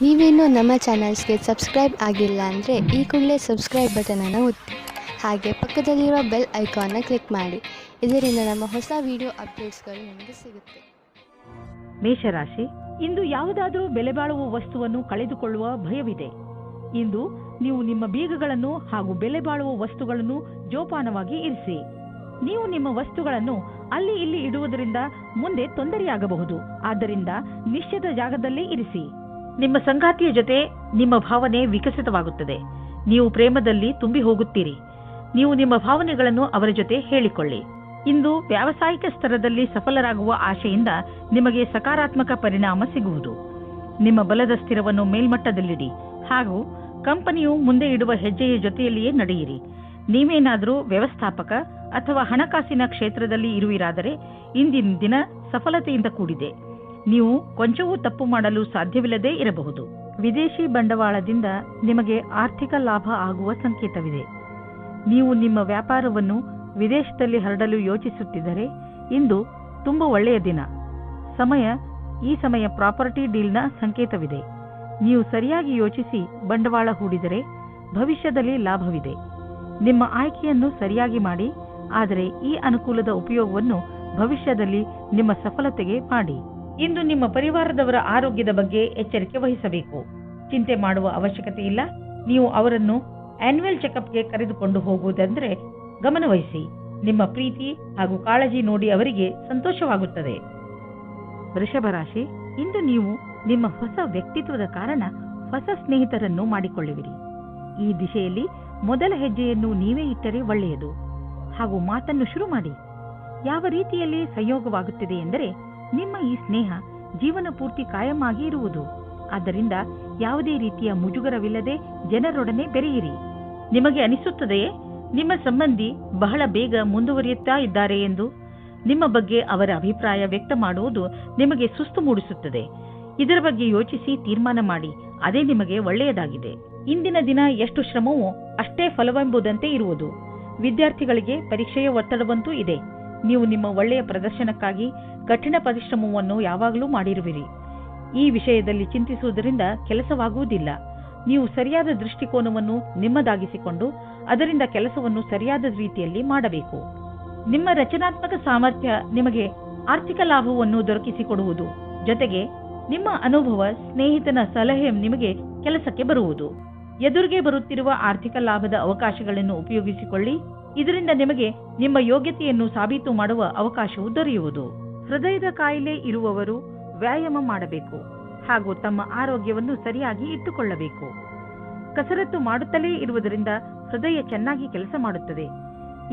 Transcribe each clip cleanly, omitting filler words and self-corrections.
ನೀವೇನೂ ನಮ್ಮ ಚಾನಲ್ಸ್ಗೆ ಸಬ್ಸ್ಕ್ರೈಬ್ ಆಗಿಲ್ಲ ಅಂದರೆ ಈ ಕೂಡಲೇ ಸಬ್ಸ್ಕ್ರೈಬ್ ಬಟನನ್ನು ಒತ್ತಿ ಹಾಗೆ ಪಕ್ಕದಲ್ಲಿರೋ ಬೆಲ್ ಐಕಾನ್ನ ಕ್ಲಿಕ್ ಮಾಡಿ. ಇದರಿಂದ ನಮ್ಮ ಹೊಸ ವಿಡಿಯೋ ಅಪ್ಡೇಟ್ಸ್ಗಳು ನಿಮಗೆ ಸಿಗುತ್ತೆ. ಮೇಷರಾಶಿ, ಇಂದು ಯಾವುದಾದರೂ ಬೆಲೆಬಾಳುವ ವಸ್ತುವನ್ನು ಕಳೆದುಕೊಳ್ಳುವ ಭಯವಿದೆ. ಇಂದು ನೀವು ನಿಮ್ಮ ಬೀಗಗಳನ್ನು ಹಾಗೂ ಬೆಲೆಬಾಳುವ ವಸ್ತುಗಳನ್ನು ಜೋಪಾನವಾಗಿ ಇರಿಸಿ. ನೀವು ನಿಮ್ಮ ವಸ್ತುಗಳನ್ನು ಅಲ್ಲಿ ಇಲ್ಲಿ ಇಡುವುದರಿಂದ ಮುಂದೆ ತೊಂದರೆಯಾಗಬಹುದು. ಆದ್ದರಿಂದ ನಿಶ್ಚಿತ ಜಾಗದಲ್ಲೇ ಇರಿಸಿ. ನಿಮ್ಮ ಸಂಗಾತಿಯ ಜೊತೆ ನಿಮ್ಮ ಭಾವನೆ ವಿಕಸಿತವಾಗುತ್ತದೆ. ನೀವು ಪ್ರೇಮದಲ್ಲಿ ತುಂಬಿ ಹೋಗುತ್ತೀರಿ. ನೀವು ನಿಮ್ಮ ಭಾವನೆಗಳನ್ನು ಅವರ ಜೊತೆ ಹೇಳಿಕೊಳ್ಳಿ. ಇಂದು ವ್ಯಾವಸಾಯಿಕ ಸ್ತರದಲ್ಲಿ ಸಫಲರಾಗುವ ಆಶೆಯಿಂದ ನಿಮಗೆ ಸಕಾರಾತ್ಮಕ ಪರಿಣಾಮ ಸಿಗುವುದು. ನಿಮ್ಮ ಬಲದ ಸ್ಥಿರವನ್ನು ಮೇಲ್ಮಟ್ಟದಲ್ಲಿಡಿ ಹಾಗೂ ಕಂಪನಿಯು ಮುಂದೆ ಇಡುವ ಹೆಜ್ಜೆಯ ಜೊತೆಯಲ್ಲಿಯೇ ನಡೆಯಿರಿ. ನೀವೇನಾದರೂ ವ್ಯವಸ್ಥಾಪಕ ಅಥವಾ ಹಣಕಾಸಿನ ಕ್ಷೇತ್ರದಲ್ಲಿ ಇರುವಿರಾದರೆ ಇಂದಿನ ದಿನ ಸಫಲತೆಯಿಂದ ಕೂಡಿದೆ. ನೀವು ಕೊಂಚವೂ ತಪ್ಪು ಮಾಡಲು ಸಾಧ್ಯವಿಲ್ಲದೇ ಇರಬಹುದು. ವಿದೇಶಿ ಬಂಡವಾಳದಿಂದ ನಿಮಗೆ ಆರ್ಥಿಕ ಲಾಭ ಆಗುವ ಸಂಕೇತವಿದೆ. ನೀವು ನಿಮ್ಮ ವ್ಯಾಪಾರವನ್ನು ವಿದೇಶದಲ್ಲಿ ಹರಡಲು ಯೋಚಿಸುತ್ತಿದ್ದರೆ ಇಂದು ತುಂಬ ಒಳ್ಳೆಯ ದಿನ. ಈ ಸಮಯ ಪ್ರಾಪರ್ಟಿ ಡೀಲ್ನ ಸಂಕೇತವಿದೆ. ನೀವು ಸರಿಯಾಗಿ ಯೋಚಿಸಿ ಬಂಡವಾಳ ಹೂಡಿದರೆ ಭವಿಷ್ಯದಲ್ಲಿ ಲಾಭವಿದೆ. ನಿಮ್ಮ ಆಯ್ಕೆಯನ್ನು ಸರಿಯಾಗಿ ಮಾಡಿ, ಆದರೆ ಈ ಅನುಕೂಲದ ಉಪಯೋಗವನ್ನು ಭವಿಷ್ಯದಲ್ಲಿ ನಿಮ್ಮ ಸಫಲತೆಗೆ ಮಾಡಿ. ಇಂದು ನಿಮ್ಮ ಪರಿವಾರದವರ ಆರೋಗ್ಯದ ಬಗ್ಗೆ ಎಚ್ಚರಿಕೆ ವಹಿಸಬೇಕು. ಚಿಂತೆ ಮಾಡುವ ಅವಶ್ಯಕತೆ ಇಲ್ಲ. ನೀವು ಅವರನ್ನು ಆನ್ಯುವಲ್ ಚೆಕಪ್ಗೆ ಕರೆದುಕೊಂಡು ಹೋಗುವುದೆಂದರೆ ಗಮನವಹಿಸಿ. ನಿಮ್ಮ ಪ್ರೀತಿ ಹಾಗೂ ಕಾಳಜಿ ನೋಡಿ ಅವರಿಗೆ ಸಂತೋಷವಾಗುತ್ತದೆ. ವೃಷಭ ರಾಶಿ, ಇಂದು ನೀವು ನಿಮ್ಮ ಹೊಸ ವ್ಯಕ್ತಿತ್ವದ ಕಾರಣ ಹೊಸ ಸ್ನೇಹಿತರನ್ನು ಮಾಡಿಕೊಳ್ಳುವಿರಿ. ಈ ದಿಶೆಯಲ್ಲಿ ಮೊದಲ ಹೆಜ್ಜೆಯನ್ನು ನೀವೇ ಇಟ್ಟರೆ ಒಳ್ಳೆಯದು. ಹಾಗೂ ಮಾತನ್ನು ಶುರು ಮಾಡಿ. ಯಾವ ರೀತಿಯಲ್ಲಿ ಸಂಯೋಗವಾಗುತ್ತಿದೆ ಎಂದರೆ ನಿಮ್ಮ ಈ ಸ್ನೇಹ ಜೀವನ ಪೂರ್ತಿ ಕಾಯಂ ಆಗಿ ಇರುವುದು. ಆದ್ದರಿಂದ ಯಾವುದೇ ರೀತಿಯ ಮುಜುಗರವಿಲ್ಲದೆ ಜನರೊಡನೆ ಬೆರೆಯಿರಿ. ನಿಮಗೆ ಅನಿಸುತ್ತದೆಯೇ ನಿಮ್ಮ ಸಂಬಂಧಿ ಬಹಳ ಬೇಗ ಮುಂದುವರಿಯುತ್ತಾ ಇದ್ದಾರೆ ಎಂದು? ನಿಮ್ಮ ಬಗ್ಗೆ ಅವರ ಅಭಿಪ್ರಾಯ ವ್ಯಕ್ತ ಮಾಡುವುದು ನಿಮಗೆ ಸುಸ್ತು ಮೂಡಿಸುತ್ತದೆ. ಇದರ ಬಗ್ಗೆ ಯೋಚಿಸಿ ತೀರ್ಮಾನ ಮಾಡಿ. ಅದೇ ನಿಮಗೆ ಒಳ್ಳೆಯದಾಗಿದೆ. ಇಂದಿನ ದಿನ ಎಷ್ಟು ಶ್ರಮವೋ ಅಷ್ಟೇ ಫಲವೆಂಬುದಂತೆ ಇರುವುದು. ವಿದ್ಯಾರ್ಥಿಗಳಿಗೆ ಪರೀಕ್ಷೆಯ ಒತ್ತಡವಂತೂ ಇದೆ. ನೀವು ನಿಮ್ಮ ಒಳ್ಳೆಯ ಪ್ರದರ್ಶನಕ್ಕಾಗಿ ಕಠಿಣ ಪರಿಶ್ರಮವನ್ನು ಯಾವಾಗಲೂ ಮಾಡಿರುವಿರಿ. ಈ ವಿಷಯದಲ್ಲಿ ಚಿಂತಿಸುವುದರಿಂದ ಕೆಲಸವಾಗುವುದಿಲ್ಲ. ನೀವು ಸರಿಯಾದ ದೃಷ್ಟಿಕೋನವನ್ನು ನಿಮ್ಮದಾಗಿಸಿಕೊಂಡು ಅದರಿಂದ ಕೆಲಸವನ್ನು ಸರಿಯಾದ ರೀತಿಯಲ್ಲಿ ಮಾಡಬೇಕು. ನಿಮ್ಮ ರಚನಾತ್ಮಕ ಸಾಮರ್ಥ್ಯ ನಿಮಗೆ ಆರ್ಥಿಕ ಲಾಭವನ್ನು ದೊರಕಿಸಿಕೊಡುವುದು. ಜೊತೆಗೆ ನಿಮ್ಮ ಅನುಭವ, ಸ್ನೇಹಿತನ ಸಲಹೆ ನಿಮಗೆ ಕೆಲಸಕ್ಕೆ ಬರುವುದು. ಎದುರಿಗೆ ಬರುತ್ತಿರುವ ಆರ್ಥಿಕ ಲಾಭದ ಅವಕಾಶಗಳನ್ನು ಉಪಯೋಗಿಸಿಕೊಳ್ಳಿ. ಇದರಿಂದ ನಿಮಗೆ ನಿಮ್ಮ ಯೋಗ್ಯತೆಯನ್ನು ಸಾಬೀತು ಮಾಡುವ ಅವಕಾಶವು ದೊರೆಯುವುದು. ಹೃದಯದ ಕಾಯಿಲೆ ಇರುವವರು ವ್ಯಾಯಾಮ ಮಾಡಬೇಕು ಹಾಗೂ ತಮ್ಮ ಆರೋಗ್ಯವನ್ನು ಸರಿಯಾಗಿ ಇಟ್ಟುಕೊಳ್ಳಬೇಕು. ಕಸರತ್ತು ಮಾಡುತ್ತಲೇ ಇರುವುದರಿಂದ ಹೃದಯ ಚೆನ್ನಾಗಿ ಕೆಲಸ ಮಾಡುತ್ತದೆ.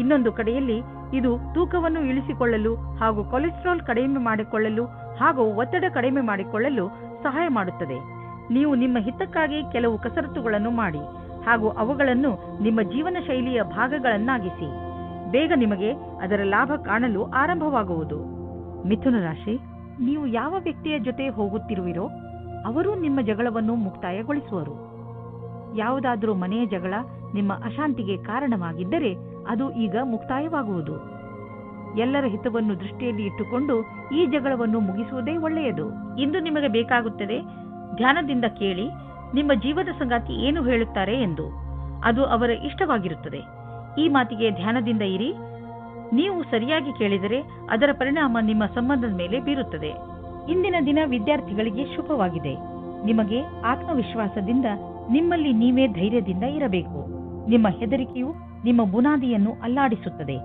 ಇನ್ನೊಂದು ಕಡೆಯಲ್ಲಿ ಇದು ತೂಕವನ್ನು ಇಳಿಸಿಕೊಳ್ಳಲು ಹಾಗೂ ಕೊಲೆಸ್ಟ್ರಾಲ್ ಕಡಿಮೆ ಮಾಡಿಕೊಳ್ಳಲು ಹಾಗೂ ಒತ್ತಡ ಕಡಿಮೆ ಮಾಡಿಕೊಳ್ಳಲು ಸಹಾಯ ಮಾಡುತ್ತದೆ. ನೀವು ನಿಮ್ಮ ಹಿತಕ್ಕಾಗಿ ಕೆಲವು ಕಸರತ್ತುಗಳನ್ನು ಮಾಡಿ ಹಾಗೂ ಅವುಗಳನ್ನು ನಿಮ್ಮ ಜೀವನ ಶೈಲಿಯ ಭಾಗಗಳನ್ನಾಗಿಸಿ. ಬೇಗ ನಿಮಗೆ ಅದರ ಲಾಭ ಕಾಣಲು ಆರಂಭವಾಗುವುದು. ಮಿಥುನ ರಾಶಿ, ನೀವು ಯಾವ ವ್ಯಕ್ತಿಯ ಜೊತೆ ಹೋಗುತ್ತಿರುವಿರೋ ಅವರು ನಿಮ್ಮ ಜಗಳವನ್ನು ಮುಕ್ತಾಯಗೊಳಿಸುವರು. ಯಾವುದಾದರೂ ಮನೆಯ ಜಗಳ ನಿಮ್ಮ ಅಶಾಂತಿಗೆ ಕಾರಣವಾಗಿದ್ದರೆ ಅದು ಈಗ ಮುಕ್ತಾಯವಾಗುವುದು. ಎಲ್ಲರ ಹಿತವನ್ನು ದೃಷ್ಟಿಯಲ್ಲಿ ಇಟ್ಟುಕೊಂಡು ಈ ಜಗಳವನ್ನು ಮುಗಿಸುವುದೇ ಒಳ್ಳೆಯದು. ಇಂದು ನಿಮಗೆ ಬೇಕಾಗುತ್ತದೆ ಧ್ಯಾನದಿಂದ ಕೇಳಿ ನಿಮ್ಮ ಜೀವದ ಸಂಗಾತಿ ಏನು ಹೇಳುತ್ತಾರೆ ಎಂದು. ಅದು ಅವರ ಇಷ್ಟವಾಗಿರುತ್ತದೆ. ಈ ಮಾತಿಗೆ ಧ್ಯಾನದಿಂದ ಇರಿ. ನೀವು ಸರಿಯಾಗಿ ಕೇಳಿದರೆ ಅದರ ಪರಿಣಾಮ ನಿಮ್ಮ ಸಂಬಂಧದ ಮೇಲೆ ಬೀರುತ್ತದೆ. ಇಂದಿನ ದಿನ ವಿದ್ಯಾರ್ಥಿಗಳಿಗೆ ಶುಭವಾಗಿದೆ. ನಿಮಗೆ ಆತ್ಮವಿಶ್ವಾಸದಿಂದ ನಿಮ್ಮಲ್ಲಿ ನೀವೇ ಧೈರ್ಯದಿಂದ ಇರಬೇಕು. ನಿಮ್ಮ ಹೆದರಿಕೆಯು ನಿಮ್ಮ ಬುನಾದಿಯನ್ನು ಅಲ್ಲಾಡಿಸುತ್ತದೆ.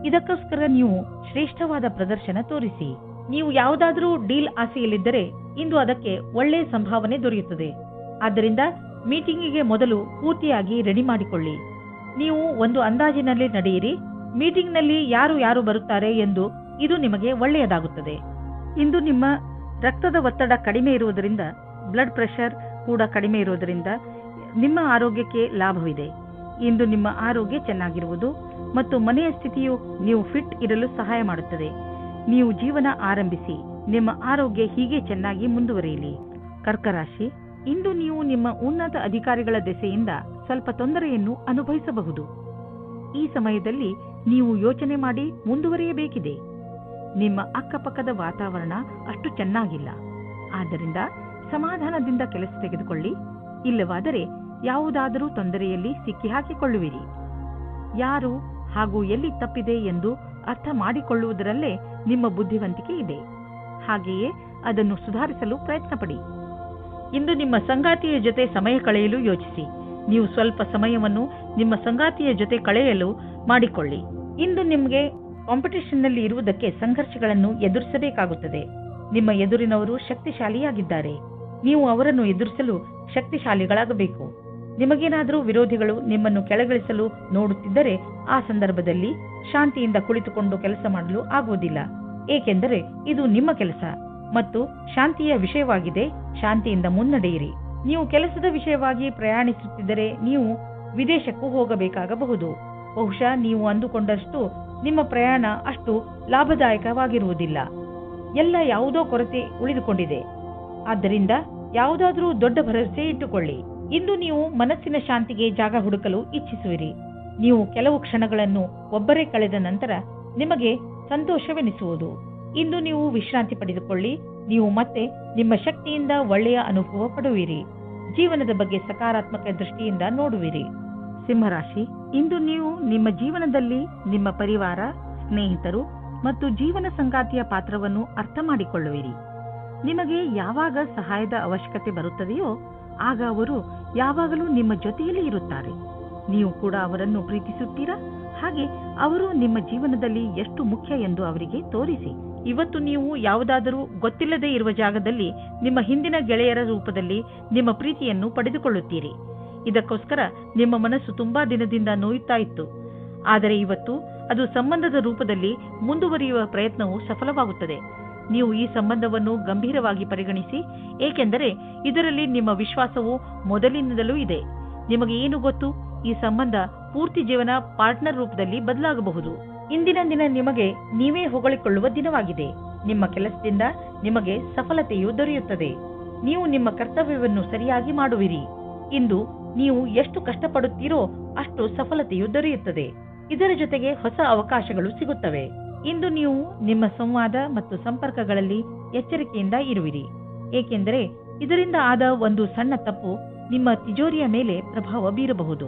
ಇದಕ್ಕೋಸ್ಕರ ನೀವು ಶ್ರೇಷ್ಠವಾದ ಪ್ರದರ್ಶನ ತೋರಿಸಿ. ನೀವು ಯಾವುದಾದರೂ ಡೀಲ್ ಆಸೆಯಲ್ಲಿದ್ದರೆ ಇಂದು ಅದಕ್ಕೆ ಒಳ್ಳೆಯ ಸಂಭಾವನೆ ದೊರೆಯುತ್ತದೆ. ಆದ್ದರಿಂದ ಮೀಟಿಂಗಿಗೆ ಮೊದಲು ಪೂರ್ತಿಯಾಗಿ ರೆಡಿ ಮಾಡಿಕೊಳ್ಳಿ. ನೀವು ಒಂದು ಅಂದಾಜಿನಲ್ಲಿ ನಡೆಯಿರಿ. ಮೀಟಿಂಗ್ನಲ್ಲಿ ಯಾರು ಬರುತ್ತಾರೆ ಎಂದು ಇದು ನಿಮಗೆ ಒಳ್ಳೆಯದಾಗುತ್ತದೆ. ಇಂದು ನಿಮ್ಮ ರಕ್ತದ ಒತ್ತಡ ಕಡಿಮೆ ಇರುವುದರಿಂದ, ಬ್ಲಡ್ ಪ್ರೆಷರ್ ಕೂಡ ಕಡಿಮೆ ಇರುವುದರಿಂದ ನಿಮ್ಮ ಆರೋಗ್ಯಕ್ಕೆ ಲಾಭವಿದೆ. ಇಂದು ನಿಮ್ಮ ಆರೋಗ್ಯ ಚೆನ್ನಾಗಿರುವುದು ಮತ್ತು ಮನೆಯ ಸ್ಥಿತಿಯು ನೀವು ಫಿಟ್ ಇರಲು ಸಹಾಯ ಮಾಡುತ್ತದೆ. ನೀವು ಜೀವನ ಆರಂಭಿಸಿ. ನಿಮ್ಮ ಆರೋಗ್ಯ ಹೀಗೆ ಚೆನ್ನಾಗಿ ಮುಂದುವರಿಯಲಿ. ಕರ್ಕರಾಶಿ, ಇಂದು ನೀವು ನಿಮ್ಮ ಉನ್ನತ ಅಧಿಕಾರಿಗಳ ದೆಸೆಯಿಂದ ಸ್ವಲ್ಪ ತೊಂದರೆಯನ್ನು ಅನುಭವಿಸಬಹುದು. ಈ ಸಮಯದಲ್ಲಿ ನೀವು ಯೋಚನೆ ಮಾಡಿ ಮುಂದುವರಿಯಬೇಕಿದೆ. ನಿಮ್ಮ ಅಕ್ಕಪಕ್ಕದ ವಾತಾವರಣ ಅಷ್ಟು ಚೆನ್ನಾಗಿಲ್ಲ. ಆದ್ದರಿಂದ ಸಮಾಧಾನದಿಂದ ಕೆಲಸ ತೆಗೆದುಕೊಳ್ಳಿ, ಇಲ್ಲವಾದರೆ ಯಾವುದಾದರೂ ತೊಂದರೆಯಲ್ಲಿ ಸಿಕ್ಕಿ ಹಾಕಿಕೊಳ್ಳುವಿರಿ. ಯಾರು ಹಾಗೂ ಎಲ್ಲಿ ತಪ್ಪಿದೆ ಎಂದು ಅರ್ಥ ಮಾಡಿಕೊಳ್ಳುವುದರಲ್ಲೇ ನಿಮ್ಮ ಬುದ್ಧಿವಂತಿಕೆ ಇದೆ. ಹಾಗೆಯೇ ಅದನ್ನು ಸುಧಾರಿಸಲು ಪ್ರಯತ್ನಪಡಿ. ಇಂದು ನಿಮ್ಮ ಸಂಗಾತಿಯ ಜೊತೆ ಸಮಯ ಕಳೆಯಲು ಯೋಚಿಸಿ. ನೀವು ಸ್ವಲ್ಪ ಸಮಯವನ್ನು ನಿಮ್ಮ ಸಂಗಾತಿಯ ಜೊತೆ ಕಳೆಯಲು ಮಾಡಿಕೊಳ್ಳಿ. ಇಂದು ನಿಮಗೆ ಕಾಂಪಿಟೇಷನ್ನಲ್ಲಿ ಇರುವುದಕ್ಕೆ ಸಂಘರ್ಷಗಳನ್ನು ಎದುರಿಸಬೇಕಾಗುತ್ತದೆ. ನಿಮ್ಮ ಎದುರಿನವರು ಶಕ್ತಿಶಾಲಿಯಾಗಿದ್ದಾರೆ. ನೀವು ಅವರನ್ನು ಎದುರಿಸಲು ಶಕ್ತಿಶಾಲಿಗಳಾಗಬೇಕು. ನಿಮಗೇನಾದರೂ ವಿರೋಧಿಗಳು ನಿಮ್ಮನ್ನು ಕೆಳಗಿಳಿಸಲು ನೋಡುತ್ತಿದ್ದರೆ ಆ ಸಂದರ್ಭದಲ್ಲಿ ಶಾಂತಿಯಿಂದ ಕುಳಿತುಕೊಂಡು ಕೆಲಸ ಮಾಡಲು ಆಗುವುದಿಲ್ಲ. ಏಕೆಂದರೆ ಇದು ನಿಮ್ಮ ಕೆಲಸ ಮತ್ತು ಶಾಂತಿಯ ವಿಷಯವಾಗಿದೆ. ಶಾಂತಿಯಿಂದ ಮುನ್ನಡೆಯಿರಿ. ನೀವು ಕೆಲಸದ ವಿಷಯವಾಗಿ ಪ್ರಯಾಣಿಸುತ್ತಿದ್ದರೆ ನೀವು ವಿದೇಶಕ್ಕೂ ಹೋಗಬೇಕಾಗಬಹುದು. ಬಹುಶಃ ನೀವು ಅಂದುಕೊಂಡಷ್ಟು ನಿಮ್ಮ ಪ್ರಯಾಣ ಅಷ್ಟು ಲಾಭದಾಯಕವಾಗಿರುವುದಿಲ್ಲ. ಎಲ್ಲ ಯಾವುದೋ ಕೊರತೆ ಉಳಿದುಕೊಂಡಿದೆ. ಆದ್ದರಿಂದ ಯಾವುದಾದರೂ ದೊಡ್ಡ ಭರವಸೆ ಇಟ್ಟುಕೊಳ್ಳಿ. ಇಂದು ನೀವು ಮನಸ್ಸಿನ ಶಾಂತಿಗೆ ಜಾಗ ಹುಡುಕಲು ಇಚ್ಛಿಸುವಿರಿ. ನೀವು ಕೆಲವು ಕ್ಷಣಗಳನ್ನು ಒಬ್ಬರೇ ಕಳೆದ ನಂತರ ನಿಮಗೆ ಸಂತೋಷವೆನಿಸುವುದು. ಇಂದು ನೀವು ವಿಶ್ರಾಂತಿ ಪಡೆದುಕೊಳ್ಳಿ. ನೀವು ಮತ್ತೆ ನಿಮ್ಮ ಶಕ್ತಿಯಿಂದ ಒಳ್ಳೆಯ ಅನುಭವ ಪಡುವಿರಿ. ಜೀವನದ ಬಗ್ಗೆ ಸಕಾರಾತ್ಮಕ ದೃಷ್ಟಿಯಿಂದ ನೋಡುವಿರಿ. ಸಿಂಹರಾಶಿ, ಇಂದು ನೀವು ನಿಮ್ಮ ಜೀವನದಲ್ಲಿ ನಿಮ್ಮ ಪರಿವಾರ, ಸ್ನೇಹಿತರು ಮತ್ತು ಜೀವನ ಸಂಗಾತಿಯ ಪಾತ್ರವನ್ನು ಅರ್ಥ ಮಾಡಿಕೊಳ್ಳುವಿರಿ. ನಿಮಗೆ ಯಾವಾಗ ಸಹಾಯದ ಅವಶ್ಯಕತೆ ಬರುತ್ತದೆಯೋ ಆಗ ಅವರು ಯಾವಾಗಲೂ ನಿಮ್ಮ ಜೊತೆಯಲ್ಲಿ ಇರುತ್ತಾರೆ. ನೀವು ಕೂಡ ಅವರನ್ನು ಪ್ರೀತಿಸುತ್ತೀರಾ? ಹಾಗೆ ಅವರು ನಿಮ್ಮ ಜೀವನದಲ್ಲಿ ಎಷ್ಟು ಮುಖ್ಯ ಎಂದು ಅವರಿಗೆ ತೋರಿಸಿ. ಇವತ್ತು ನೀವು ಯಾವುದಾದರೂ ಗೊತ್ತಿಲ್ಲದೆ ಇರುವ ಜಾಗದಲ್ಲಿ ನಿಮ್ಮ ಹಿಂದಿನ ಗೆಳೆಯರ ರೂಪದಲ್ಲಿ ನಿಮ್ಮ ಪ್ರೀತಿಯನ್ನು ಪಡೆದುಕೊಳ್ಳುತ್ತೀರಿ. ಇದಕ್ಕೋಸ್ಕರ ನಿಮ್ಮ ಮನಸ್ಸು ತುಂಬಾ ದಿನದಿಂದ ನೋಯುತ್ತಾ ಇತ್ತು. ಆದರೆ ಇವತ್ತು ಅದು ಸಂಬಂಧದ ರೂಪದಲ್ಲಿ ಮುಂದುವರಿಯುವ ಪ್ರಯತ್ನವು ಸಫಲವಾಗುತ್ತದೆ. ನೀವು ಈ ಸಂಬಂಧವನ್ನು ಗಂಭೀರವಾಗಿ ಪರಿಗಣಿಸಿ, ಏಕೆಂದರೆ ಇದರಲ್ಲಿ ನಿಮ್ಮ ವಿಶ್ವಾಸವು ಮೊದಲಿನಿಂದಲೂ ಇದೆ. ನಿಮಗೆ ಏನು ಗೊತ್ತು, ಈ ಸಂಬಂಧ ಪೂರ್ತಿ ಜೀವನ ಪಾರ್ಟ್ನರ್ ರೂಪದಲ್ಲಿ ಬದಲಾಗಬಹುದು. ಇಂದಿನ ದಿನ ನಿಮಗೆ ನೀವೇ ಹೊಗಳಿಕೊಳ್ಳುವ ದಿನವಾಗಿದೆ. ನಿಮ್ಮ ಕೆಲಸದಿಂದ ನಿಮಗೆ ಸಫಲತೆಯು ದೊರೆಯುತ್ತದೆ. ನೀವು ನಿಮ್ಮ ಕರ್ತವ್ಯವನ್ನು ಸರಿಯಾಗಿ ಮಾಡುವಿರಿ. ಇಂದು ನೀವು ಎಷ್ಟು ಕಷ್ಟಪಡುತ್ತೀರೋ ಅಷ್ಟು ಸಫಲತೆಯು ದೊರೆಯುತ್ತದೆ. ಇದರ ಜೊತೆಗೆ ಹೊಸ ಅವಕಾಶಗಳು ಸಿಗುತ್ತವೆ. ಇಂದು ನೀವು ನಿಮ್ಮ ಸಂವಾದ ಮತ್ತು ಸಂಪರ್ಕಗಳಲ್ಲಿ ಎಚ್ಚರಿಕೆಯಿಂದ ಇರುವಿರಿ. ಏಕೆಂದರೆ ಇದರಿಂದ ಆದ ಒಂದು ಸಣ್ಣ ತಪ್ಪು ನಿಮ್ಮ ತಿಜೋರಿಯ ಮೇಲೆ ಪ್ರಭಾವ ಬೀರಬಹುದು.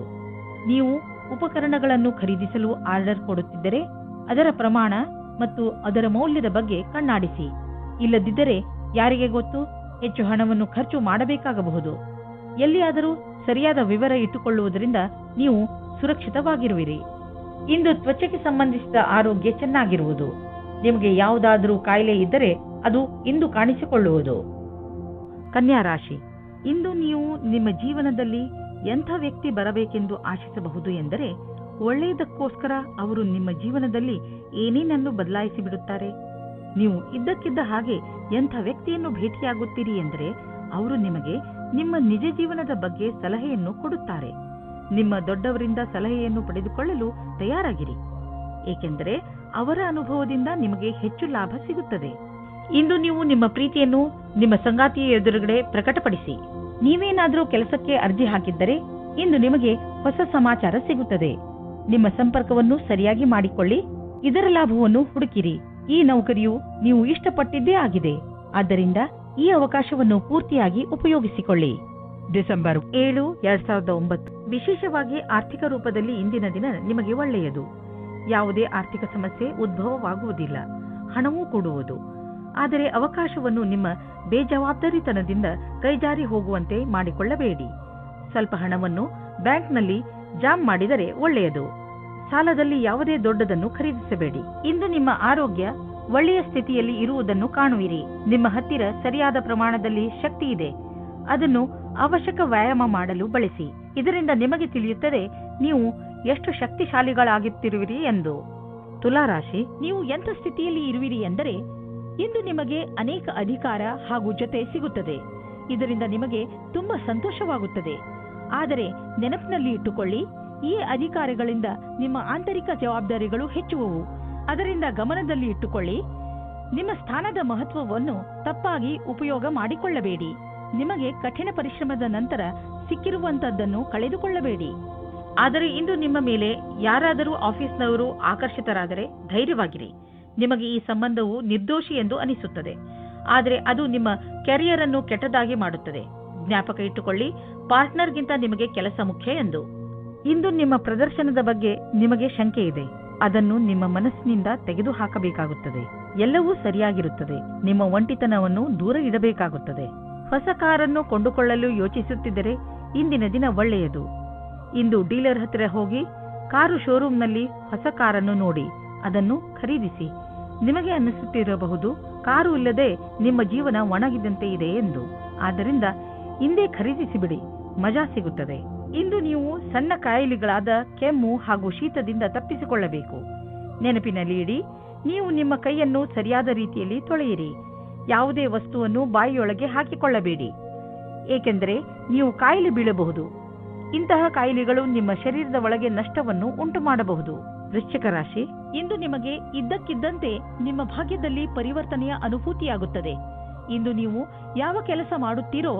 ನೀವು ಉಪಕರಣಗಳನ್ನು ಖರೀದಿಸಲು ಆರ್ಡರ್ ಕೊಡುತ್ತಿದ್ದರೆ ಅದರ ಪ್ರಮಾಣ ಮತ್ತು ಅದರ ಮೌಲ್ಯದ ಬಗ್ಗೆ ಕಣ್ಣಾಡಿಸಿ. ಇಲ್ಲದಿದ್ದರೆ ಯಾರಿಗೆ ಗೊತ್ತು, ಹೆಚ್ಚು ಹಣವನ್ನು ಖರ್ಚು ಮಾಡಬೇಕಾಗಬಹುದು. ಎಲ್ಲಿಯಾದರೂ ಸರಿಯಾದ ವಿವರ ಇಟ್ಟುಕೊಳ್ಳುವುದರಿಂದ ನೀವು ಸುರಕ್ಷಿತವಾಗಿರುವಿರಿ. ಇಂದು ತ್ವಚೆಗೆ ಸಂಬಂಧಿಸಿದ ಆರೋಗ್ಯ ಚೆನ್ನಾಗಿರುವುದು. ನಿಮಗೆ ಯಾವುದಾದರೂ ಕಾಯಿಲೆ ಇದ್ದರೆ ಅದು ಇಂದು ಕಾಣಿಸಿಕೊಳ್ಳುವುದು. ಕನ್ಯಾ ರಾಶಿ, ಇಂದು ನೀವು ನಿಮ್ಮ ಜೀವನದಲ್ಲಿ ಎಂಥ ವ್ಯಕ್ತಿ ಬರಬೇಕೆಂದು ಆಶಿಸಬಹುದು ಎಂದರೆ, ಒಳ್ಳೆಯದಕ್ಕೋಸ್ಕರ ಅವರು ನಿಮ್ಮ ಜೀವನದಲ್ಲಿ ಏನೇನನ್ನು ಬದಲಾಯಿಸಿ ಬಿಡುತ್ತಾರೆ. ನೀವು ಇದ್ದಕ್ಕಿದ್ದ ಹಾಗೆ ಎಂಥ ವ್ಯಕ್ತಿಯನ್ನು ಭೇಟಿಯಾಗುತ್ತೀರಿ ಎಂದರೆ ಅವರು ನಿಮಗೆ ನಿಮ್ಮ ನಿಜ ಜೀವನದ ಬಗ್ಗೆ ಸಲಹೆಯನ್ನು ಕೊಡುತ್ತಾರೆ. ನಿಮ್ಮ ದೊಡ್ಡವರಿಂದ ಸಲಹೆಯನ್ನು ಪಡೆದುಕೊಳ್ಳಲು ತಯಾರಾಗಿರಿ, ಏಕೆಂದರೆ ಅವರ ಅನುಭವದಿಂದ ನಿಮಗೆ ಹೆಚ್ಚು ಲಾಭ ಸಿಗುತ್ತದೆ. ಇಂದು ನೀವು ನಿಮ್ಮ ಪ್ರೀತಿಯನ್ನು ನಿಮ್ಮ ಸಂಗಾತಿಯ ಎದುರುಗಡೆ ಪ್ರಕಟಪಡಿಸಿ. ನೀವೇನಾದರೂ ಕೆಲಸಕ್ಕೆ ಅರ್ಜಿ ಹಾಕಿದ್ದರೆ ಇಂದು ನಿಮಗೆ ಹೊಸ ಸಮಾಚಾರ ಸಿಗುತ್ತದೆ. ನಿಮ್ಮ ಸಂಪರ್ಕವನ್ನು ಸರಿಯಾಗಿ ಮಾಡಿಕೊಳ್ಳಿ. ಇದರ ಲಾಭವನ್ನು ಹುಡುಕಿರಿ. ಈ ನೌಕರಿಯು ನೀವು ಇಷ್ಟಪಟ್ಟಿದ್ದೇ ಆಗಿದೆ. ಆದ್ದರಿಂದ ಈ ಅವಕಾಶವನ್ನು ಪೂರ್ತಿಯಾಗಿ ಉಪಯೋಗಿಸಿಕೊಳ್ಳಿ. ಡಿಸೆಂಬರ್ 7, 2009 ವಿಶೇಷವಾಗಿ ಆರ್ಥಿಕ ರೂಪದಲ್ಲಿ ಇಂದಿನ ದಿನ ನಿಮಗೆ ಒಳ್ಳೆಯದು. ಯಾವುದೇ ಆರ್ಥಿಕ ಸಮಸ್ಯೆ ಉದ್ಭವವಾಗುವುದಿಲ್ಲ. ಹಣವೂ ಕೂಡುವುದು. ಆದರೆ ಅವಕಾಶವನ್ನು ನಿಮ್ಮ ಬೇಜವಾಬ್ದಾರಿತನದಿಂದ ಕೈಜಾರಿ ಹೋಗುವಂತೆ ಮಾಡಿಕೊಳ್ಳಬೇಡಿ. ಸ್ವಲ್ಪ ಹಣವನ್ನು ಬ್ಯಾಂಕ್ನಲ್ಲಿ ಜಾಮ್ ಮಾಡಿದರೆ ಒಳ್ಳೆಯದು. ಸಾಲದಲ್ಲಿ ಯಾವುದೇ ದೊಡ್ಡದನ್ನು ಖರೀದಿಸಬೇಡಿ. ಇಂದು ನಿಮ್ಮ ಆರೋಗ್ಯ ಒಳ್ಳೆಯ ಸ್ಥಿತಿಯಲ್ಲಿ ಇರುವುದನ್ನು ಕಾಣುವಿರಿ. ನಿಮ್ಮ ಹತ್ತಿರ ಸರಿಯಾದ ಪ್ರಮಾಣದಲ್ಲಿ ಶಕ್ತಿ ಇದೆ. ಅದನ್ನು ಅವಶ್ಯಕ ವ್ಯಾಯಾಮ ಮಾಡಲು ಬಳಸಿ. ಇದರಿಂದ ನಿಮಗೆ ತಿಳಿಯುತ್ತದೆ ನೀವು ಎಷ್ಟು ಶಕ್ತಿಶಾಲಿಗಳಾಗುತ್ತಿರುವಿರಿ ಎಂದು. ತುಲಾರಾಶಿ, ನೀವು ಎಂಥ ಸ್ಥಿತಿಯಲ್ಲಿ ಇರುವಿರಿ ಎಂದರೆ ಇಂದು ನಿಮಗೆ ಅನೇಕ ಅಧಿಕಾರ ಹಾಗೂ ಜೊತೆ ಸಿಗುತ್ತದೆ. ಇದರಿಂದ ನಿಮಗೆ ತುಂಬಾ ಸಂತೋಷವಾಗುತ್ತದೆ. ಆದರೆ ನೆನಪಿನಲ್ಲಿ ಇಟ್ಟುಕೊಳ್ಳಿ, ಈ ಅಧಿಕಾರಗಳಿಂದ ನಿಮ್ಮ ಆಂತರಿಕ ಜವಾಬ್ದಾರಿಗಳು ಹೆಚ್ಚುವವು. ಅದರಿಂದ ಗಮನದಲ್ಲಿ ಇಟ್ಟುಕೊಳ್ಳಿ. ನಿಮ್ಮ ಸ್ಥಾನದ ಮಹತ್ವವನ್ನು ತಪ್ಪಾಗಿ ಉಪಯೋಗ ಮಾಡಿಕೊಳ್ಳಬೇಡಿ. ನಿಮಗೆ ಕಠಿಣ ಪರಿಶ್ರಮದ ನಂತರ ಸಿಕ್ಕಿರುವಂತದ್ದನ್ನು ಕಳೆದುಕೊಳ್ಳಬೇಡಿ. ಆದರೆ ಇಂದು ನಿಮ್ಮ ಮೇಲೆ ಯಾರಾದರೂ ಆಫೀಸ್ನವರು ಆಕರ್ಷಿತರಾದರೆ ಧೈರ್ಯವಾಗಿರಿ. ನಿಮಗೆ ಈ ಸಂಬಂಧವು ನಿರ್ದೋಷಿ ಎಂದು ಅನಿಸುತ್ತದೆ. ಆದರೆ ಅದು ನಿಮ್ಮ ಕೆರಿಯರ್ ಅನ್ನು ಕೆಟ್ಟದಾಗಿ ಮಾಡುತ್ತದೆ. ಜ್ಞಾಪಕ ಇಟ್ಟುಕೊಳ್ಳಿ, ಪಾರ್ಟ್ನರ್ಗಿಂತ ನಿಮಗೆ ಕೆಲಸ ಮುಖ್ಯ ಎಂದು. ಇಂದು ನಿಮ್ಮ ಪ್ರದರ್ಶನದ ಬಗ್ಗೆ ನಿಮಗೆ ಶಂಕೆ ಇದೆ. ಅದನ್ನು ನಿಮ್ಮ ಮನಸ್ಸಿನಿಂದ ತೆಗೆದುಹಾಕಬೇಕಾಗುತ್ತದೆ. ಎಲ್ಲವೂ ಸರಿಯಾಗಿರುತ್ತದೆ. ನಿಮ್ಮ ಒಂಟಿತನವನ್ನು ದೂರ ಇಡಬೇಕಾಗುತ್ತದೆ. ಹೊಸ ಕಾರನ್ನು ಕೊಂಡುಕೊಳ್ಳಲು ಯೋಚಿಸುತ್ತಿದ್ದರೆ ಇಂದಿನ ದಿನ ಒಳ್ಳೆಯದು. ಇಂದು ಡೀಲರ್ ಹತ್ತಿರ ಹೋಗಿ ಕಾರು ಶೋರೂಮ್ನಲ್ಲಿ ಹೊಸ ಕಾರನ್ನು ನೋಡಿ ಅದನ್ನು ಖರೀದಿಸಿ. ನಿಮಗೆ ಅನ್ನಿಸುತ್ತಿರಬಹುದು, ಕಾರು ಇಲ್ಲದೆ ನಿಮ್ಮ ಜೀವನ ಒಣಗಿದಂತೆ ಇದೆ ಎಂದು. ಆದ್ದರಿಂದ ಇಂದೇ ಖರೀದಿಸಿಬಿಡಿ, ಮಜಾ ಸಿಗುತ್ತದೆ. ಇಂದು ನೀವು ಸಣ್ಣ ಕಾಯಿಲೆಗಳಾದ ಕೆಮ್ಮು ಹಾಗೂ ಶೀತದಿಂದ ತಪ್ಪಿಸಿಕೊಳ್ಳಬೇಕು. ನೆನಪಿನಲ್ಲಿ ಇಡಿ, ನೀವು ನಿಮ್ಮ ಕೈಯನ್ನು ಸರಿಯಾದ ರೀತಿಯಲ್ಲಿ ತೊಳೆಯಿರಿ. ಯಾವುದೇ ವಸ್ತುವನ್ನು ಬಾಯಿಯೊಳಗೆ ಹಾಕಿಕೊಳ್ಳಬೇಡಿ, ಏಕೆಂದರೆ ನೀವು ಕಾಯಿಲೆ ಬೀಳಬಹುದು. ಇಂತಹ ಕಾಯಿಲೆಗಳು ನಿಮ್ಮ ಶರೀರದ ಒಳಗೆ ನಷ್ಟವನ್ನು ಉಂಟು ಮಾಡಬಹುದು. ವೃಶ್ಚಿಕ ರಾಶಿ, ಇಂದು ನಿಮಗೆ ಇದ್ದಕ್ಕಿದ್ದಂತೆ ನಿಮ್ಮ ಭಾಗ್ಯದಲ್ಲಿ ಪರಿವರ್ತನೆಯ ಅನುಭೂತಿಯಾಗುತ್ತದೆ. ಇಂದು ನೀವು ಯಾವ ಕೆಲಸ ಮಾಡುತ್ತೀರೋ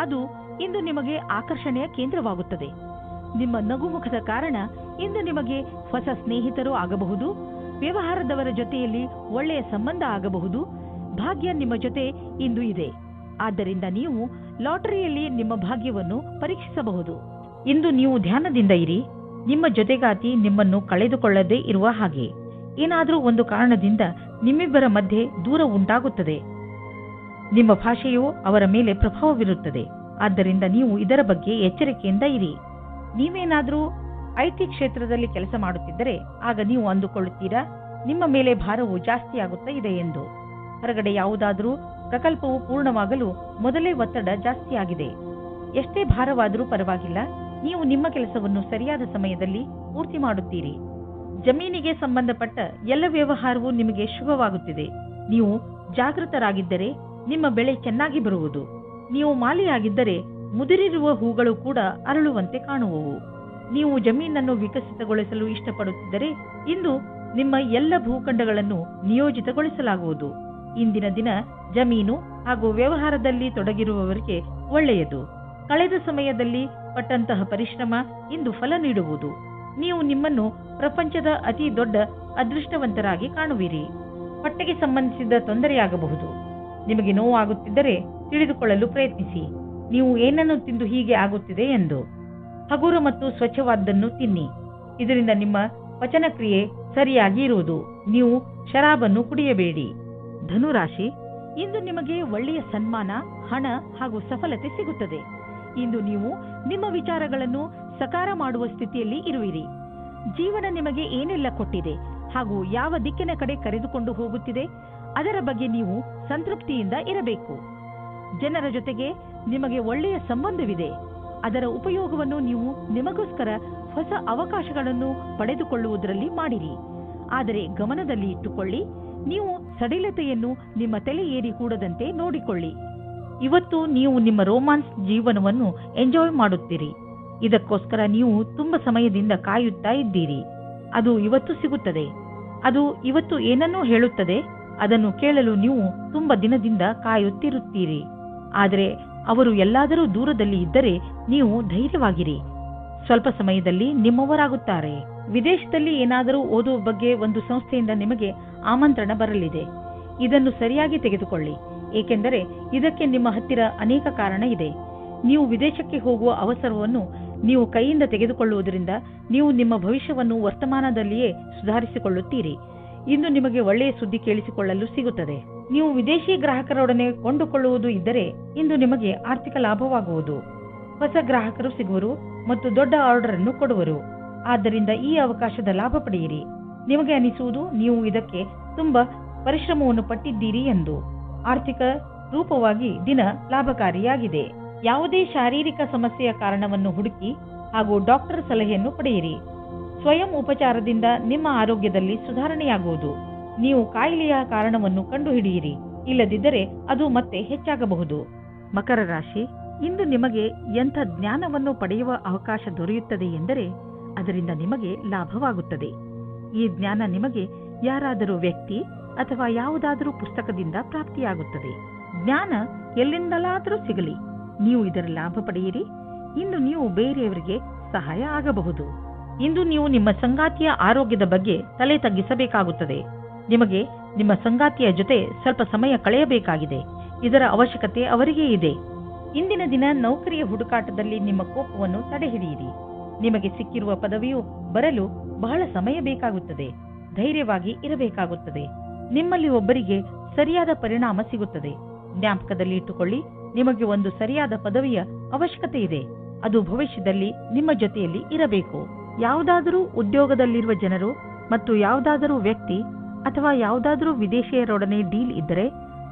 ಅದು ಇಂದು ನಿಮಗೆ ಆಕರ್ಷಣೆಯ ಕೇಂದ್ರವಾಗುತ್ತದೆ. ನಿಮ್ಮ ನಗುಮುಖದ ಕಾರಣ ಇಂದು ನಿಮಗೆ ಹೊಸ ಸ್ನೇಹಿತರು ಆಗಬಹುದು. ವ್ಯವಹಾರದವರ ಜೊತೆಯಲ್ಲಿ ಒಳ್ಳೆಯ ಸಂಬಂಧ ಆಗಬಹುದು. ಭಾಗ್ಯ ನಿಮ್ಮ ಜೊತೆ ಇಂದು ಇದೆ. ಆದ್ದರಿಂದ ನೀವು ಲಾಟರಿಯಲ್ಲಿ ನಿಮ್ಮ ಭಾಗ್ಯವನ್ನು ಪರೀಕ್ಷಿಸಬಹುದು. ಇಂದು ನೀವು ಧ್ಯಾನದಿಂದ ಇರಿ. ನಿಮ್ಮ ಜೊತೆಗಾತಿ ನಿಮ್ಮನ್ನು ಕಳೆದುಕೊಳ್ಳದೇ ಇರುವ ಹಾಗೆ. ಏನಾದರೂ ಒಂದು ಕಾರಣದಿಂದ ನಿಮ್ಮಿಬ್ಬರ ಮಧ್ಯೆ ದೂರ ಉಂಟಾಗುತ್ತದೆ. ನಿಮ್ಮ ಭಾಷೆಯು ಅವರ ಮೇಲೆ ಪ್ರಭಾವ ಬೀರುತ್ತದೆ. ಆದ್ದರಿಂದ ನೀವು ಇದರ ಬಗ್ಗೆ ಎಚ್ಚರಿಕೆಯಿಂದ ಇರಿ. ನೀವೇನಾದರೂ ಐಟಿ ಕ್ಷೇತ್ರದಲ್ಲಿ ಕೆಲಸ ಮಾಡುತ್ತಿದ್ದರೆ ಆಗ ನೀವು ಅಂದುಕೊಳ್ಳುತ್ತೀರಾ, ನಿಮ್ಮ ಮೇಲೆ ಭಾರವು ಜಾಸ್ತಿಯಾಗುತ್ತಾ ಇದೆ ಎಂದು. ಹೊರಗಡೆ ಯಾವುದಾದರೂ ಪ್ರಕಲ್ಪವು ಪೂರ್ಣವಾಗಲು ಮೊದಲೇ ಒತ್ತಡ ಜಾಸ್ತಿಯಾಗಿದೆ. ಎಷ್ಟೇ ಭಾರವಾದರೂ ಪರವಾಗಿಲ್ಲ, ನೀವು ನಿಮ್ಮ ಕೆಲಸವನ್ನು ಸರಿಯಾದ ಸಮಯದಲ್ಲಿ ಪೂರ್ತಿ ಮಾಡುತ್ತೀರಿ. ಜಮೀನಿಗೆ ಸಂಬಂಧಪಟ್ಟ ಎಲ್ಲ ವ್ಯವಹಾರವೂ ನಿಮಗೆ ಶುಭವಾಗುತ್ತಿದೆ. ನೀವು ಜಾಗೃತರಾಗಿದ್ದರೆ ನಿಮ್ಮ ಬೆಳೆ ಚೆನ್ನಾಗಿ ಬರುವುದು. ನೀವು ಮಾಲಿಯಾಗಿದ್ದರೆ ಮುದುರಿರುವ ಹೂಗಳು ಕೂಡ ಅರಳುವಂತೆ ಕಾಣುವವು. ನೀವು ಜಮೀನನ್ನು ವಿಕಸಿತಗೊಳಿಸಲು ಇಷ್ಟಪಡುತ್ತಿದ್ದರೆ ಇಂದು ನಿಮ್ಮ ಎಲ್ಲ ಭೂಖಂಡಗಳನ್ನು ನಿಯೋಜಿತಗೊಳಿಸಲಾಗುವುದು. ಇಂದಿನ ದಿನ ಜಮೀನು ಹಾಗೂ ವ್ಯವಹಾರದಲ್ಲಿ ತೊಡಗಿರುವವರಿಗೆ ಒಳ್ಳೆಯದು. ಕಳೆದ ಸಮಯದಲ್ಲಿ ಪಟ್ಟಂತಹ ಪರಿಶ್ರಮ ಇಂದು ಫಲ ನೀಡುವುದು. ನೀವು ನಿಮ್ಮನ್ನು ಪ್ರಪಂಚದ ಅತಿ ದೊಡ್ಡ ಅದೃಷ್ಟವಂತರಾಗಿ ಕಾಣುವಿರಿ. ಹೊಟ್ಟೆಗೆ ಸಂಬಂಧಿಸಿದ ತೊಂದರೆಯಾಗಬಹುದು. ನಿಮಗೆ ನೋವಾಗುತ್ತಿದ್ದರೆ ತಿಳಿದುಕೊಳ್ಳಲು ಪ್ರಯತ್ನಿಸಿ, ನೀವು ಏನನ್ನು ತಿಂದು ಹೀಗೆ ಆಗುತ್ತಿದೆ ಎಂದು. ಹಗುರ ಮತ್ತು ಸ್ವಚ್ಛವಾದ್ದನ್ನು ತಿನ್ನಿ. ಇದರಿಂದ ನಿಮ್ಮ ಪಚನಕ್ರಿಯೆ ಸರಿಯಾಗಿ ಇರುವುದು. ನೀವು ಶರಾಬನ್ನು ಕುಡಿಯಬೇಡಿ. ಧನುರಾಶಿ, ಇಂದು ನಿಮಗೆ ಒಳ್ಳೆಯ ಸನ್ಮಾನ, ಹಣ ಹಾಗೂ ಸಫಲತೆ ಸಿಗುತ್ತದೆ. ಇಂದು ನೀವು ನಿಮ್ಮ ವಿಚಾರಗಳನ್ನು ಸಕಾರ ಮಾಡುವ ಸ್ಥಿತಿಯಲ್ಲಿ ಇರುವಿರಿ. ಜೀವನ ನಿಮಗೆ ಏನೆಲ್ಲ ಕೊಟ್ಟಿದೆ ಹಾಗೂ ಯಾವ ದಿಕ್ಕಿನ ಕಡೆ ಕರೆದುಕೊಂಡು ಹೋಗುತ್ತಿದೆ ಅದರ ಬಗ್ಗೆ ನೀವು ಸಂತೃಪ್ತಿಯಿಂದ ಇರಬೇಕು. ಜನರ ಜೊತೆಗೆ ನಿಮಗೆ ಒಳ್ಳೆಯ ಸಂಬಂಧವಿದೆ. ಅದರ ಉಪಯೋಗವನ್ನು ನೀವು ನಿಮಗೋಸ್ಕರ ಹೊಸ ಅವಕಾಶಗಳನ್ನು ಪಡೆದುಕೊಳ್ಳುವುದರಲ್ಲಿ ಮಾಡಿರಿ. ಆದರೆ ಗಮನದಲ್ಲಿ ಇಟ್ಟುಕೊಳ್ಳಿ, ನೀವು ಸಡಿಲತೆಯನ್ನು ನಿಮ್ಮ ತಲೆ ಏರಿ ಕೂಡದಂತೆ ನೋಡಿಕೊಳ್ಳಿ. ಇವತ್ತು ನೀವು ನಿಮ್ಮ ರೋಮಾನ್ಸ್ ಜೀವನವನ್ನು ಎಂಜಾಯ್ ಮಾಡುತ್ತೀರಿ. ಇದಕ್ಕೋಸ್ಕರ ನೀವು ತುಂಬಾ ಸಮಯದಿಂದ ಕಾಯುತ್ತಾ ಇದ್ದೀರಿ. ಅದು ಇವತ್ತು ಸಿಗುತ್ತದೆ. ಅದು ಇವತ್ತು ಏನನ್ನೂ ಹೇಳುತ್ತದೆ. ಅದನ್ನು ಕೇಳಲು ನೀವು ತುಂಬಾ ದಿನದಿಂದ ಕಾಯುತ್ತಿರುತ್ತೀರಿ. ಆದರೆ ಅವರು ಎಲ್ಲಾದರೂ ದೂರದಲ್ಲಿ ಇದ್ದರೆ ನೀವು ಧೈರ್ಯವಾಗಿರಿ. ಸ್ವಲ್ಪ ಸಮಯದಲ್ಲಿ ನಿಮ್ಮವರಾಗುತ್ತಾರೆ. ವಿದೇಶದಲ್ಲಿ ಏನಾದರೂ ಓದುವ ಬಗ್ಗೆ ಒಂದು ಸಂಸ್ಥೆಯಿಂದ ನಿಮಗೆ ಆಮಂತ್ರಣ ಬರಲಿದೆ. ಇದನ್ನು ಸರಿಯಾಗಿ ತೆಗೆದುಕೊಳ್ಳಿ, ಏಕೆಂದರೆ ಇದಕ್ಕೆ ನಿಮ್ಮ ಹತ್ತಿರ ಅನೇಕ ಕಾರಣ ಇದೆ. ನೀವು ವಿದೇಶಕ್ಕೆ ಹೋಗುವ ಅವಸರವನ್ನು ನೀವು ಕೈಯಿಂದ ತೆಗೆದುಕೊಳ್ಳುವುದರಿಂದ ನೀವು ನಿಮ್ಮ ಭವಿಷ್ಯವನ್ನು ವರ್ತಮಾನದಲ್ಲಿಯೇ ಸುಧಾರಿಸಿಕೊಳ್ಳುತ್ತೀರಿ. ಇಂದು ನಿಮಗೆ ಒಳ್ಳೆಯ ಸುದ್ದಿ ಕೇಳಿಸಿಕೊಳ್ಳಲು ಸಿಗುತ್ತದೆ. ನೀವು ವಿದೇಶಿ ಗ್ರಾಹಕರೊಡನೆ ಕೊಂಡುಕೊಳ್ಳುವುದು ಇದ್ದರೆ ಇಂದು ನಿಮಗೆ ಆರ್ಥಿಕ ಲಾಭವಾಗುವುದು. ಹೊಸ ಗ್ರಾಹಕರು ಸಿಗುವರು ಮತ್ತು ದೊಡ್ಡ ಆರ್ಡರ್ ಅನ್ನು ಕೊಡುವರು. ಆದ್ದರಿಂದ ಈ ಅವಕಾಶದ ಲಾಭ ಪಡೆಯಿರಿ. ನಿಮಗೆ ಅನಿಸುವುದು ನೀವು ಇದಕ್ಕೆ ತುಂಬಾ ಪರಿಶ್ರಮವನ್ನು ಪಟ್ಟಿದ್ದೀರಿ ಎಂದು. ಆರ್ಥಿಕ ರೂಪವಾಗಿ ದಿನ ಲಾಭಕಾರಿಯಾಗಿದೆ. ಯಾವುದೇ ಶಾರೀರಿಕ ಸಮಸ್ಯೆಯ ಕಾರಣವನ್ನು ಹುಡುಕಿ ಹಾಗೂ ಡಾಕ್ಟರ್ ಸಲಹೆಯನ್ನು ಪಡೆಯಿರಿ. ಸ್ವಯಂ ಉಪಚಾರದಿಂದ ನಿಮ್ಮ ಆರೋಗ್ಯದಲ್ಲಿ ಸುಧಾರಣೆಯಾಗುವುದು. ನೀವು ಕಾಯಿಲೆಯ ಕಾರಣವನ್ನು ಕಂಡುಹಿಡಿಯಿರಿ, ಇಲ್ಲದಿದ್ದರೆ ಅದು ಮತ್ತೆ ಹೆಚ್ಚಾಗಬಹುದು. ಮಕರ ರಾಶಿ, ಇಂದು ನಿಮಗೆ ಎಂಥ ಜ್ಞಾನವನ್ನು ಪಡೆಯುವ ಅವಕಾಶ ದೊರೆಯುತ್ತದೆ ಎಂದರೆ ಅದರಿಂದ ನಿಮಗೆ ಲಾಭವಾಗುತ್ತದೆ. ಈ ಜ್ಞಾನ ನಿಮಗೆ ಯಾರಾದರೂ ವ್ಯಕ್ತಿ ಅಥವಾ ಯಾವುದಾದರೂ ಪುಸ್ತಕದಿಂದ ಪ್ರಾಪ್ತಿಯಾಗುತ್ತದೆ. ಜ್ಞಾನ ಎಲ್ಲಿಂದಲಾದರೂ ಸಿಗಲಿ, ನೀವು ಇದರ ಲಾಭ ಪಡೆಯಿರಿ. ಇಂದು ನೀವು ಬೇರೆಯವರಿಗೆ ಸಹಾಯ ಆಗಬಹುದು. ಇಂದು ನೀವು ನಿಮ್ಮ ಸಂಗಾತಿಯ ಆರೋಗ್ಯದ ಬಗ್ಗೆ ತಲೆ ತಗ್ಗಿಸಬೇಕಾಗುತ್ತದೆ. ನಿಮಗೆ ನಿಮ್ಮ ಸಂಗಾತಿಯ ಜೊತೆ ಸ್ವಲ್ಪ ಸಮಯ ಕಳೆಯಬೇಕಾಗಿದೆ. ಇದರ ಅವಶ್ಯಕತೆ ಅವರಿಗೆ ಇದೆ. ಇಂದಿನ ದಿನ ನೌಕರಿಯ ಹುಡುಕಾಟದಲ್ಲಿ ನಿಮ್ಮ ಕೋಪವನ್ನು ತಡೆಹಿಡಿಯಿರಿ. ನಿಮಗೆ ಸಿಕ್ಕಿರುವ ಪದವಿಯು ಬರಲು ಬಹಳ ಸಮಯ ಬೇಕಾಗುತ್ತದೆ. ಧೈರ್ಯವಾಗಿ ಇರಬೇಕಾಗುತ್ತದೆ. ನಿಮ್ಮಲ್ಲಿ ಒಬ್ಬರಿಗೆ ಸರಿಯಾದ ಪರಿಣಾಮ ಸಿಗುತ್ತದೆ. ಜ್ಞಾಪಕದಲ್ಲಿ ಇಟ್ಟುಕೊಳ್ಳಿ, ನಿಮಗೆ ಒಂದು ಸರಿಯಾದ ಪದವಿಯ ಅವಶ್ಯಕತೆ ಇದೆ. ಅದು ಭವಿಷ್ಯದಲ್ಲಿ ನಿಮ್ಮ ಜೊತೆಯಲ್ಲಿ ಇರಬೇಕು. ಯಾವುದಾದರೂ ಉದ್ಯೋಗದಲ್ಲಿರುವ ಜನರು ಮತ್ತು ಯಾವುದಾದರೂ ವ್ಯಕ್ತಿ ಅಥವಾ ಯಾವುದಾದರೂ ವಿದೇಶಿಯರೊಡನೆ ಡೀಲ್ ಇದ್ದರೆ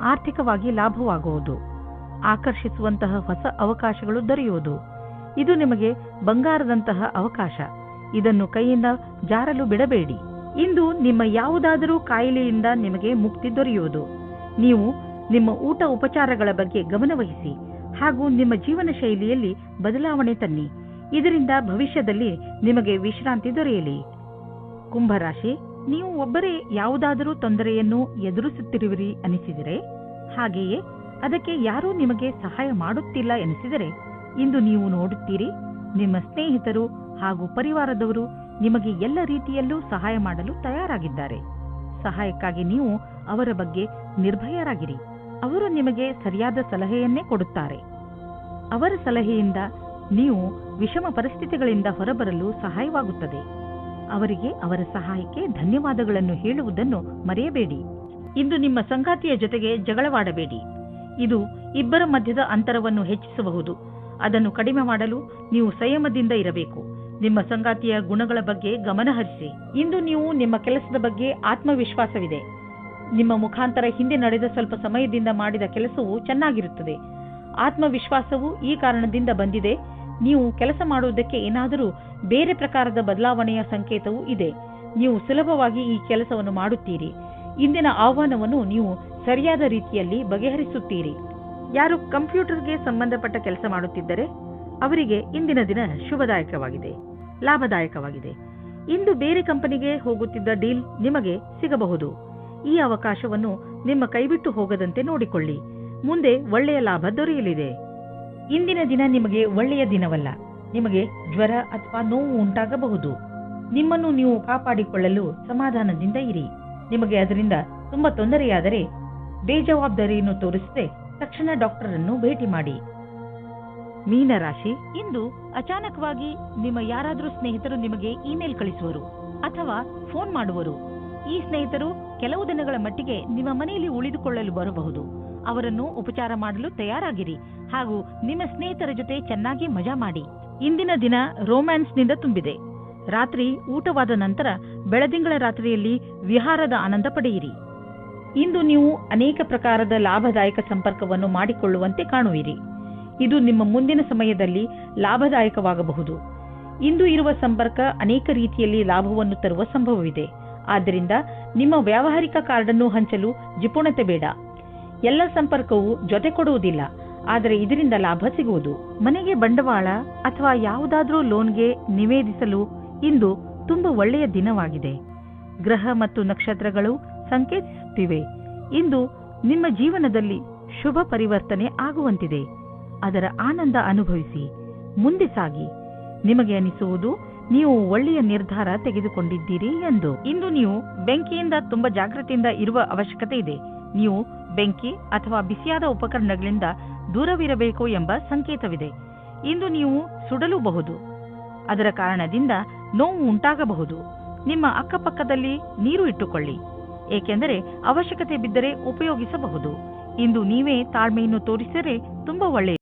ಆರ್ಥಿಕವಾಗಿ ಲಾಭವಾಗುವುದು. ಆಕರ್ಷಿಸುವಂತಹ ಹೊಸ ಅವಕಾಶಗಳು ದೊರೆಯುವುದು. ಇದು ನಿಮಗೆ ಬಂಗಾರದಂತಹ ಅವಕಾಶ. ಇದನ್ನು ಕೈಯಿಂದ ಜಾರಲು ಬಿಡಬೇಡಿ. ಇಂದು ನಿಮ್ಮ ಯಾವುದಾದರೂ ಕಾಯಿಲೆಯಿಂದ ನಿಮಗೆ ಮುಕ್ತಿ ದೊರೆಯುವುದು. ನೀವು ನಿಮ್ಮ ಊಟ ಉಪಚಾರಗಳ ಬಗ್ಗೆ ಗಮನವಹಿಸಿ ಹಾಗೂ ನಿಮ್ಮ ಜೀವನ ಶೈಲಿಯಲ್ಲಿ ಬದಲಾವಣೆ ತನ್ನಿ. ಇದರಿಂದ ಭವಿಷ್ಯದಲ್ಲಿ ನಿಮಗೆ ವಿಶ್ರಾಂತಿ ದೊರೆಯಲಿ. ಕುಂಭರಾಶಿ, ನೀವು ಒಬ್ಬರೇ ಯಾವುದಾದರೂ ತೊಂದರೆಯನ್ನು ಎದುರಿಸುತ್ತಿರುವಿರಿ ಅನಿಸಿದರೆ, ಹಾಗೆಯೇ ಅದಕ್ಕೆ ಯಾರೂ ನಿಮಗೆ ಸಹಾಯ ಮಾಡುತ್ತಿಲ್ಲ ಎನಿಸಿದರೆ, ಇಂದು ನೀವು ನೋಡುತ್ತೀರಿ, ನಿಮ್ಮ ಸ್ನೇಹಿತರು ಹಾಗೂ ಪರಿವಾರದವರು ನಿಮಗೆ ಎಲ್ಲ ರೀತಿಯಲ್ಲೂ ಸಹಾಯ ಮಾಡಲು ತಯಾರಾಗಿದ್ದಾರೆ. ಸಹಾಯಕ್ಕಾಗಿ ನೀವು ಅವರ ಬಗ್ಗೆ ನಿರ್ಭಯರಾಗಿರಿ. ಅವರು ನಿಮಗೆ ಸರಿಯಾದ ಸಲಹೆಯನ್ನೇ ಕೊಡುತ್ತಾರೆ. ಅವರ ಸಲಹೆಯಿಂದ ನೀವು ವಿಷಮ ಪರಿಸ್ಥಿತಿಗಳಿಂದ ಹೊರಬರಲು ಸಹಾಯವಾಗುತ್ತದೆ. ಅವರಿಗೆ ಅವರ ಸಹಾಯಕ್ಕೆ ಧನ್ಯವಾದಗಳನ್ನು ಹೇಳುವುದನ್ನು ಮರೆಯಬೇಡಿ. ಇಂದು ನಿಮ್ಮ ಸಂಗಾತಿಯ ಜೊತೆಗೆ ಜಗಳವಾಡಬೇಡಿ. ಇದು ಇಬ್ಬರ ಮಧ್ಯದ ಅಂತರವನ್ನು ಹೆಚ್ಚಿಸಬಹುದು. ಅದನ್ನು ಕಡಿಮೆ ಮಾಡಲು ನೀವು ಸಂಯಮದಿಂದ ಇರಬೇಕು. ನಿಮ್ಮ ಸಂಗಾತಿಯ ಗುಣಗಳ ಬಗ್ಗೆ ಗಮನಹರಿಸಿ. ಇಂದು ನೀವು ನಿಮ್ಮ ಕೆಲಸದ ಬಗ್ಗೆ ಆತ್ಮವಿಶ್ವಾಸವಿದೆ. ನಿಮ್ಮ ಮುಖಾಂತರ ಹಿಂದೆ ನಡೆದ ಸ್ವಲ್ಪ ಸಮಯದಿಂದ ಮಾಡಿದ ಕೆಲಸವು ಚೆನ್ನಾಗಿರುತ್ತದೆ. ಆತ್ಮವಿಶ್ವಾಸವು ಈ ಕಾರಣದಿಂದ ಬಂದಿದೆ. ನೀವು ಕೆಲಸ ಮಾಡುವುದಕ್ಕೆ ಏನಾದರೂ ಬೇರೆ ಪ್ರಕಾರದ ಬದಲಾವಣೆಯ ಸಂಕೇತವೂ ಇದೆ. ನೀವು ಸುಲಭವಾಗಿ ಈ ಕೆಲಸವನ್ನು ಮಾಡುತ್ತೀರಿ. ಇಂದಿನ ಆಹ್ವಾನವನ್ನು ನೀವು ಸರಿಯಾದ ರೀತಿಯಲ್ಲಿ ಬಗೆಹರಿಸುತ್ತೀರಿ. ಯಾರು ಕಂಪ್ಯೂಟರ್ಗೆ ಸಂಬಂಧಪಟ್ಟ ಕೆಲಸ ಮಾಡುತ್ತಿದ್ದರೆ ಅವರಿಗೆ ಇಂದಿನ ದಿನ ಶುಭದಾಯಕವಾಗಿದೆ, ಲಾಭದಾಯಕವಾಗಿದೆ. ಇಂದು ಬೇರೆ ಕಂಪನಿಗೆ ಹೋಗುತ್ತಿದ್ದ ಡೀಲ್ ನಿಮಗೆ ಸಿಗಬಹುದು. ಈ ಅವಕಾಶವನ್ನು ನಿಮ್ಮ ಕೈಬಿಟ್ಟು ಹೋಗದಂತೆ ನೋಡಿಕೊಳ್ಳಿ. ಮುಂದೆ ಒಳ್ಳೆಯ ಲಾಭ ದೊರೆಯಲಿದೆ. ಇಂದಿನ ದಿನ ನಿಮಗೆ ಒಳ್ಳೆಯ ದಿನವಲ್ಲ. ನಿಮಗೆ ಜ್ವರ ಅಥವಾ ನೋವು ಉಂಟಾಗಬಹುದು. ನಿಮ್ಮನ್ನು ನೀವು ಕಾಪಾಡಿಕೊಳ್ಳಲು ಸಮಾಧಾನದಿಂದ ಇರಿ. ನಿಮಗೆ ಅದರಿಂದ ತುಂಬಾ ತೊಂದರೆಯಾದರೆ ಬೇಜವಾಬ್ದಾರಿಯನ್ನು ತೋರಿಸದೆ ತಕ್ಷಣ ಡಾಕ್ಟರ್ ಅನ್ನು ಭೇಟಿ ಮಾಡಿ. ಮೀನರಾಶಿ, ಇಂದು ಅಚಾನಕವಾಗಿ ನಿಮ್ಮ ಯಾರಾದರೂ ಸ್ನೇಹಿತರು ನಿಮಗೆ ಇಮೇಲ್ ಕಳಿಸುವರು ಅಥವಾ ಫೋನ್ ಮಾಡುವರು. ಈ ಸ್ನೇಹಿತರು ಕೆಲವು ದಿನಗಳ ಮಟ್ಟಿಗೆ ನಿಮ್ಮ ಮನೆಯಲ್ಲಿ ಉಳಿದುಕೊಳ್ಳಲು ಬರಬಹುದು. ಅವರನ್ನು ಉಪಚಾರ ಮಾಡಲು ತಯಾರಾಗಿರಿ ಹಾಗೂ ನಿಮ್ಮ ಸ್ನೇಹಿತರ ಜೊತೆ ಚೆನ್ನಾಗಿ ಮಜಾ ಮಾಡಿ. ಇಂದಿನ ದಿನ ರೋಮ್ಯಾನ್ಸ್ನಿಂದ ತುಂಬಿದೆ. ರಾತ್ರಿ ಊಟವಾದ ನಂತರ ಬೆಳದಿಂಗಳ ರಾತ್ರಿಯಲ್ಲಿ ವಿಹಾರದ ಆನಂದ ಪಡೆಯಿರಿ. ಇಂದು ನೀವು ಅನೇಕ ಪ್ರಕಾರದ ಲಾಭದಾಯಕ ಸಂಪರ್ಕವನ್ನು ಮಾಡಿಕೊಳ್ಳುವಂತೆ ಕಾಣುವಿರಿ. ಇದು ನಿಮ್ಮ ಮುಂದಿನ ಸಮಯದಲ್ಲಿ ಲಾಭದಾಯಕವಾಗಬಹುದು. ಇಂದು ಇರುವ ಸಂಪರ್ಕ ಅನೇಕ ರೀತಿಯಲ್ಲಿ ಲಾಭವನ್ನು ತರುವ ಸಂಭವವಿದೆ. ಆದ್ದರಿಂದ ನಿಮ್ಮ ವ್ಯಾವಹಾರಿಕ ಕಾರ್ಡನ್ನು ಹಂಚಲು ಜಿಪುಣತೆ ಬೇಡ. ಎಲ್ಲ ಸಂಪರ್ಕವು ಜೊತೆ ಕೊಡುವುದಿಲ್ಲ, ಆದರೆ ಇದರಿಂದ ಲಾಭ ಸಿಗುವುದು. ಮನೆಗೆ ಬಂಡವಾಳ ಅಥವಾ ಯಾವುದಾದ್ರೂ ಲೋನ್ಗೆ ನಿವೇದಿಸಲು ಇಂದು ತುಂಬಾ ಒಳ್ಳೆಯ ದಿನವಾಗಿದೆ. ಗ್ರಹ ಮತ್ತು ನಕ್ಷತ್ರಗಳು ಸಂಕೇತಿಸುತ್ತಿವೆ. ಇಂದು ನಿಮ್ಮ ಜೀವನದಲ್ಲಿ ಶುಭ ಪರಿವರ್ತನೆ ಆಗುವಂತಿದೆ. ಅದರ ಆನಂದ ಅನುಭವಿಸಿ ಮುಂದೆ ಸಾಗಿ. ನಿಮಗೆ ಅನಿಸುವುದು ನೀವು ಒಳ್ಳೆಯ ನಿರ್ಧಾರ ತೆಗೆದುಕೊಂಡಿದ್ದೀರಿ ಎಂದು. ಇಂದು ನೀವು ಬೆಂಕಿಯಿಂದ ತುಂಬಾ ಜಾಗೃತಿಯಿಂದ ಇರುವ ಅವಶ್ಯಕತೆ ಇದೆ. ನೀವು ಬೆಂಕಿ ಅಥವಾ ಬಿಸಿಯಾದ ಉಪಕರಣಗಳಿಂದ ದೂರವಿರಬೇಕು ಎಂಬ ಸಂಕೇತವಿದೆ. ಇಂದು ನೀವು ಸುಡಲೂಬಹುದು. ಅದರ ಕಾರಣದಿಂದ ನೋವು ಉಂಟಾಗಬಹುದು. ನಿಮ್ಮ ಅಕ್ಕಪಕ್ಕದಲ್ಲಿ ನೀರು ಇಟ್ಟುಕೊಳ್ಳಿ, ಏಕೆಂದರೆ ಅವಶ್ಯಕತೆ ಬಿದ್ದರೆ ಉಪಯೋಗಿಸಬಹುದು. ಇಂದು ನೀವೇ ತಾಳ್ಮೆಯನ್ನು ತೋರಿಸಿದರೆ ತುಂಬಾ ಒಳ್ಳೆಯದು.